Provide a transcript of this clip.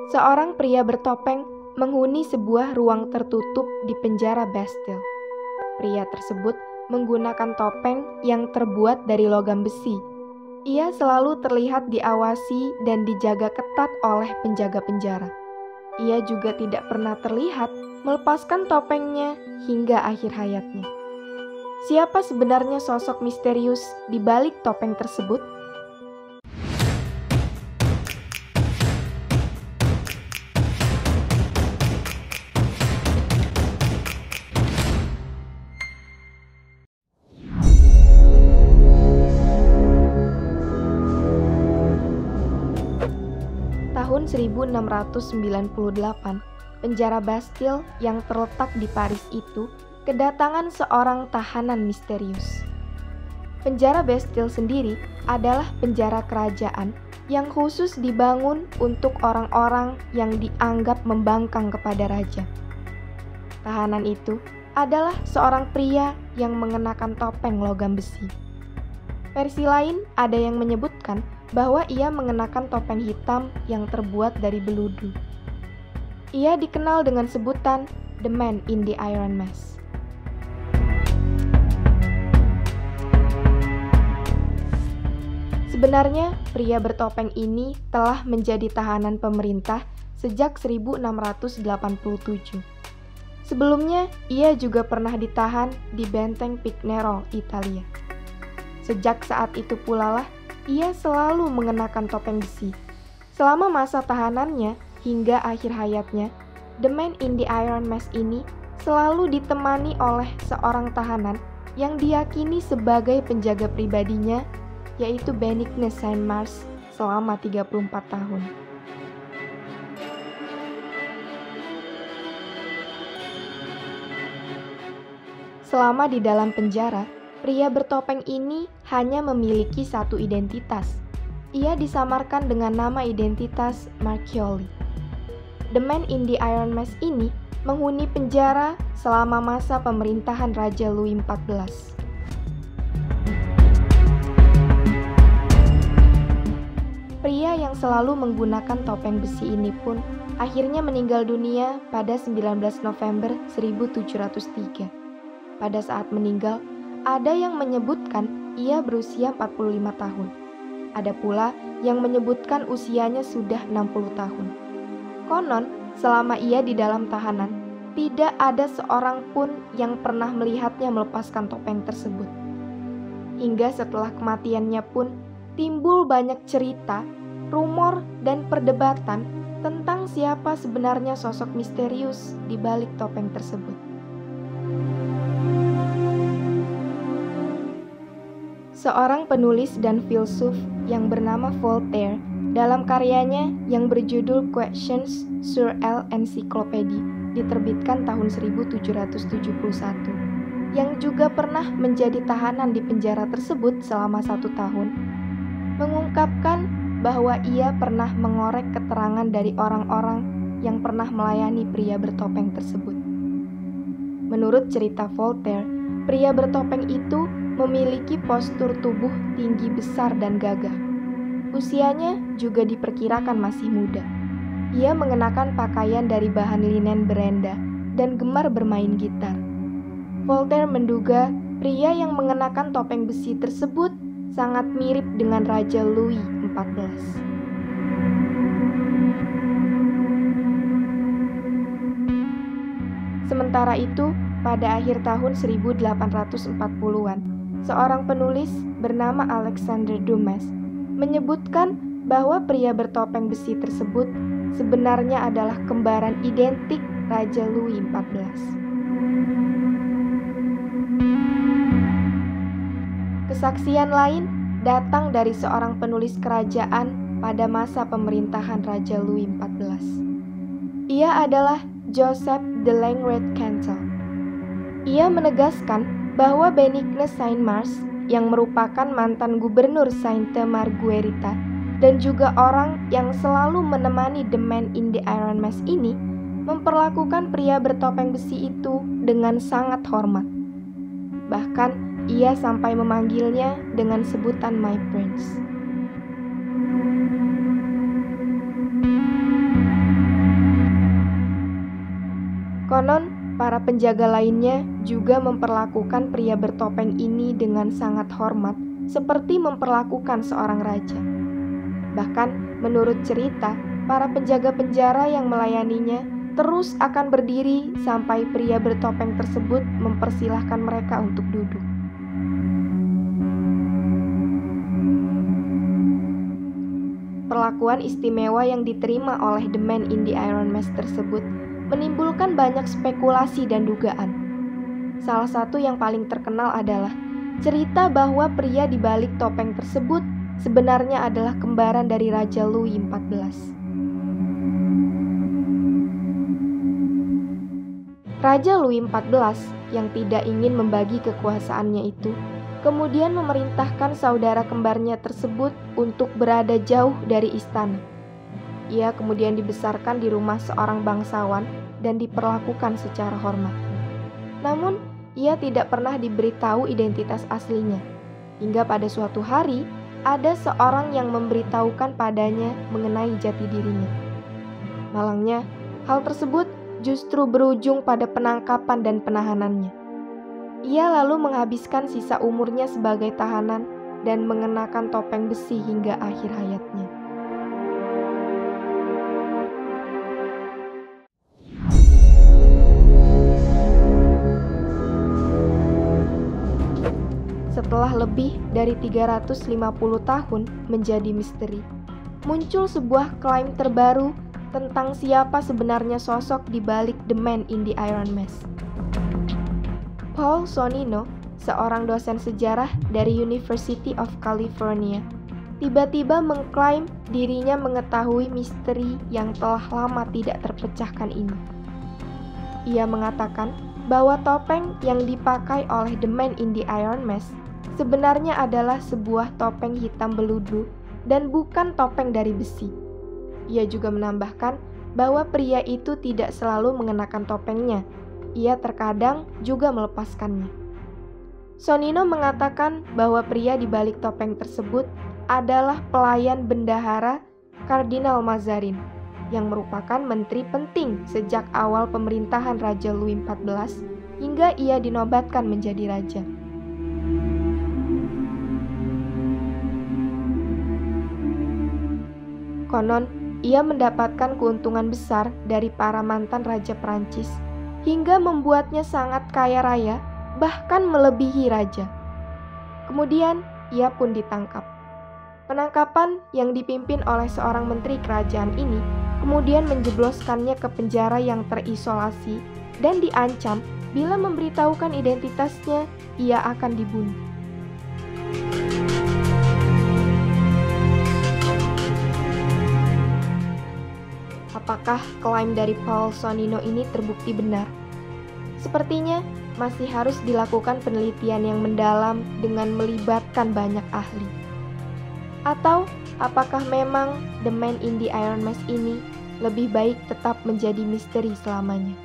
Seorang pria bertopeng menghuni sebuah ruang tertutup di penjara Bastille. Pria tersebut menggunakan topeng yang terbuat dari logam besi. Ia selalu terlihat diawasi dan dijaga ketat oleh penjaga penjara. Ia juga tidak pernah terlihat melepaskan topengnya hingga akhir hayatnya. Siapa sebenarnya sosok misterius di balik topeng tersebut? Tahun 1698, penjara Bastille yang terletak di Paris itu kedatangan seorang tahanan misterius. Penjara Bastille sendiri adalah penjara kerajaan yang khusus dibangun untuk orang-orang yang dianggap membangkang kepada raja. Tahanan itu adalah seorang pria yang mengenakan topeng logam besi. Versi lain ada yang menyebutkan bahwa ia mengenakan topeng hitam yang terbuat dari beludu. Ia dikenal dengan sebutan The Man in the Iron Mask. Sebenarnya, pria bertopeng ini telah menjadi tahanan pemerintah sejak 1687. Sebelumnya, ia juga pernah ditahan di Benteng Pignerol, Italia. Sejak saat itu pula lah ia selalu mengenakan topeng besi. Selama masa tahanannya hingga akhir hayatnya, The Man in the Iron Mask ini selalu ditemani oleh seorang tahanan yang diyakini sebagai penjaga pribadinya, yaitu Benigne Saint-Mars selama 34 tahun. Selama di dalam penjara, pria bertopeng ini hanya memiliki satu identitas. Ia disamarkan dengan nama identitas Marchioli. The Man in the Iron Mask ini menghuni penjara selama masa pemerintahan Raja Louis XIV. Pria yang selalu menggunakan topeng besi ini pun akhirnya meninggal dunia pada 19 November 1703. Pada saat meninggal, ada yang menyebutkan ia berusia 45 tahun. Ada pula yang menyebutkan usianya sudah 60 tahun. Konon, selama ia di dalam tahanan, tidak ada seorang pun yang pernah melihatnya melepaskan topeng tersebut. Hingga setelah kematiannya pun, timbul banyak cerita, rumor, dan perdebatan tentang siapa sebenarnya sosok misterius di balik topeng tersebut. Seorang penulis dan filsuf yang bernama Voltaire dalam karyanya yang berjudul Questions sur l'Encyclopédie diterbitkan tahun 1771, yang juga pernah menjadi tahanan di penjara tersebut selama 1 tahun, mengungkapkan bahwa ia pernah mengorek keterangan dari orang-orang yang pernah melayani pria bertopeng tersebut. Menurut cerita Voltaire, pria bertopeng itu memiliki postur tubuh tinggi besar dan gagah. Usianya juga diperkirakan masih muda. Ia mengenakan pakaian dari bahan linen berenda dan gemar bermain gitar. Voltaire menduga pria yang mengenakan topeng besi tersebut sangat mirip dengan Raja Louis XIV. Sementara itu, pada akhir tahun 1840-an, seorang penulis bernama Alexandre Dumas menyebutkan bahwa pria bertopeng besi tersebut sebenarnya adalah kembaran identik Raja Louis XIV. Kesaksian lain datang dari seorang penulis kerajaan pada masa pemerintahan Raja Louis XIV. Ia adalah Joseph de Langrade-Cantal. Ia menegaskan bahwa Benigne Saint-Mars yang merupakan mantan gubernur Sainte Marguerite dan juga orang yang selalu menemani The Man in the Iron Mask ini memperlakukan pria bertopeng besi itu dengan sangat hormat. Bahkan ia sampai memanggilnya dengan sebutan My Prince. Konon, para penjaga lainnya juga memperlakukan pria bertopeng ini dengan sangat hormat, seperti memperlakukan seorang raja. Bahkan, menurut cerita, para penjaga penjara yang melayaninya terus akan berdiri sampai pria bertopeng tersebut mempersilahkan mereka untuk duduk. Perlakuan istimewa yang diterima oleh The Man in the Iron Mask tersebut menimbulkan banyak spekulasi dan dugaan. Salah satu yang paling terkenal adalah cerita bahwa pria di balik topeng tersebut sebenarnya adalah kembaran dari Raja Louis XIV. Raja Louis XIV yang tidak ingin membagi kekuasaannya itu kemudian memerintahkan saudara kembarnya tersebut untuk berada jauh dari istana. Ia kemudian dibesarkan di rumah seorang bangsawan dan diperlakukan secara hormat. Namun, ia tidak pernah diberitahu identitas aslinya. Hingga pada suatu hari, ada seorang yang memberitahukan padanya mengenai jati dirinya. Malangnya, hal tersebut justru berujung pada penangkapan dan penahanannya. Ia lalu menghabiskan sisa umurnya sebagai tahanan dan mengenakan topeng besi hingga akhir hayatnya. Setelah lebih dari 350 tahun menjadi misteri, muncul sebuah klaim terbaru tentang siapa sebenarnya sosok di balik The Man in the Iron Mask. Paul Sonino, seorang dosen sejarah dari University of California, tiba-tiba mengklaim dirinya mengetahui misteri yang telah lama tidak terpecahkan ini. Ia mengatakan bahwa topeng yang dipakai oleh The Man in the Iron Mask sebenarnya adalah sebuah topeng hitam beludu dan bukan topeng dari besi. Ia juga menambahkan bahwa pria itu tidak selalu mengenakan topengnya. Ia terkadang juga melepaskannya. Sonino mengatakan bahwa pria di balik topeng tersebut adalah pelayan bendahara Kardinal Mazarin, yang merupakan menteri penting sejak awal pemerintahan Raja Louis XIV hingga ia dinobatkan menjadi raja. Konon, ia mendapatkan keuntungan besar dari para mantan raja Prancis hingga membuatnya sangat kaya raya, bahkan melebihi raja. Kemudian, ia pun ditangkap. Penangkapan yang dipimpin oleh seorang menteri kerajaan ini kemudian menjebloskannya ke penjara yang terisolasi dan diancam bila memberitahukan identitasnya, ia akan dibunuh. Apakah klaim dari Paul Sonino ini terbukti benar? Sepertinya masih harus dilakukan penelitian yang mendalam dengan melibatkan banyak ahli. Atau apakah memang The Man in the Iron Mask ini lebih baik tetap menjadi misteri selamanya?